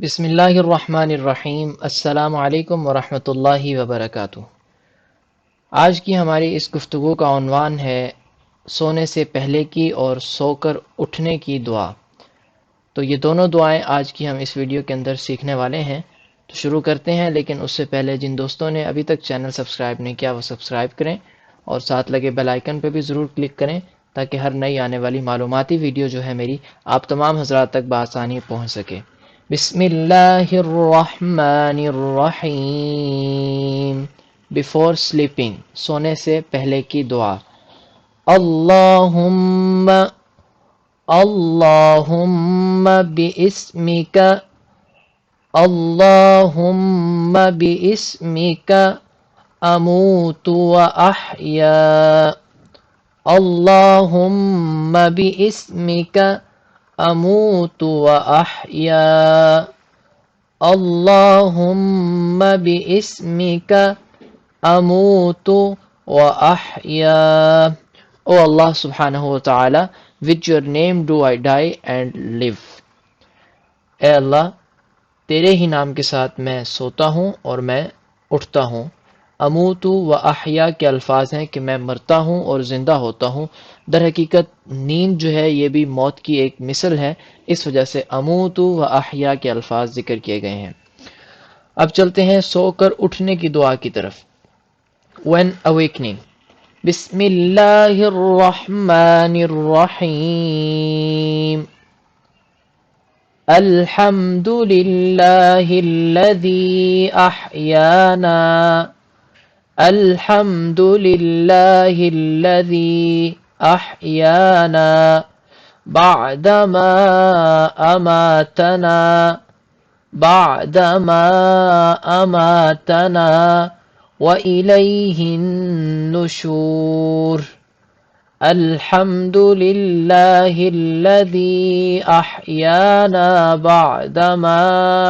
بسم اللہ الرحمن الرحیم۔ السلام علیکم ورحمۃ اللہ وبرکاتہ۔ آج کی ہماری اس گفتگو کا عنوان ہے سونے سے پہلے کی اور سو کر اٹھنے کی دعا۔ تو یہ دونوں دعائیں آج کی ہم اس ویڈیو کے اندر سیکھنے والے ہیں۔ تو شروع کرتے ہیں، لیکن اس سے پہلے جن دوستوں نے ابھی تک چینل سبسکرائب نہیں کیا وہ سبسکرائب کریں اور ساتھ لگے بیل آئیکن پہ بھی ضرور کلک کریں تاکہ ہر نئی آنے والی معلوماتی ویڈیو جو ہے میری آپ تمام حضرات تک بآسانی پہنچ سکے۔ بسم اللہ الرحمن الرحیم۔ بفور سلیپنگ، سونے سے پہلے کی دعا۔ اللہم اللہم باسمک اللہم باسمک اموت واحیا اللہم باسمک اموت واحیا اللہم باسمک اموت واحیا۔ O Allah subhanahu wa ta'ala, with your name do I die and live. اے اللہ، تیرے ہی نام کے ساتھ میں سوتا ہوں اور میں اٹھتا ہوں۔ اموت و احیا کے الفاظ ہیں کہ میں مرتا ہوں اور زندہ ہوتا ہوں۔ در حقیقت نیند جو ہے یہ بھی موت کی ایک مثل ہے، اس وجہ سے اموت و احیا کے الفاظ ذکر کیے گئے ہیں۔ اب چلتے ہیں سو کر اٹھنے کی دعا کی طرف۔ When awakening، بسم اللہ الرحمن الرحیم۔ الحمد للہ الذی احیانا الحمد للہ الذی احیانا بعدما اماتنا بعدما اماتنا وإلیہ النشور۔ الحمد للہ الذی احیانا بعدما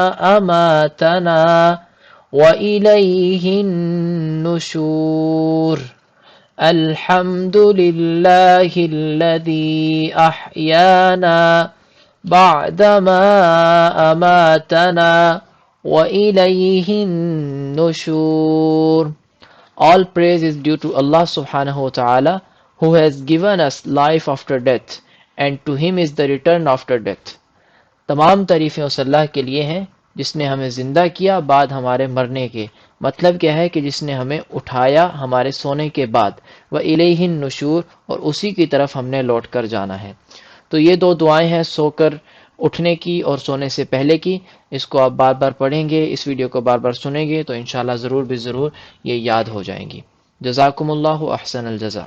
اماتنا وإلیہ النشور۔ الحمد للہ الذی احیانا بعدما اماتنا وإلیہ النشور۔ All praise is due to Allah subhanahu wa ta'ala, who has given us life after death, and to him is the return after death. تمام تعریفیں اس اللہ کے لیے ہیں جس نے ہمیں زندہ کیا بعد ہمارے مرنے کے۔ مطلب کیا ہے کہ جس نے ہمیں اٹھایا ہمارے سونے کے بعد، وَإِلَيْهِ النُّشُورُ، اور اسی کی طرف ہم نے لوٹ کر جانا ہے۔ تو یہ دو دعائیں ہیں سو کر اٹھنے کی اور سونے سے پہلے کی۔ اس کو آپ بار بار پڑھیں گے، اس ویڈیو کو بار بار سنیں گے تو انشاءاللہ ضرور بھی ضرور یہ یاد ہو جائیں گی۔ جزاکم اللہ احسن الجزا۔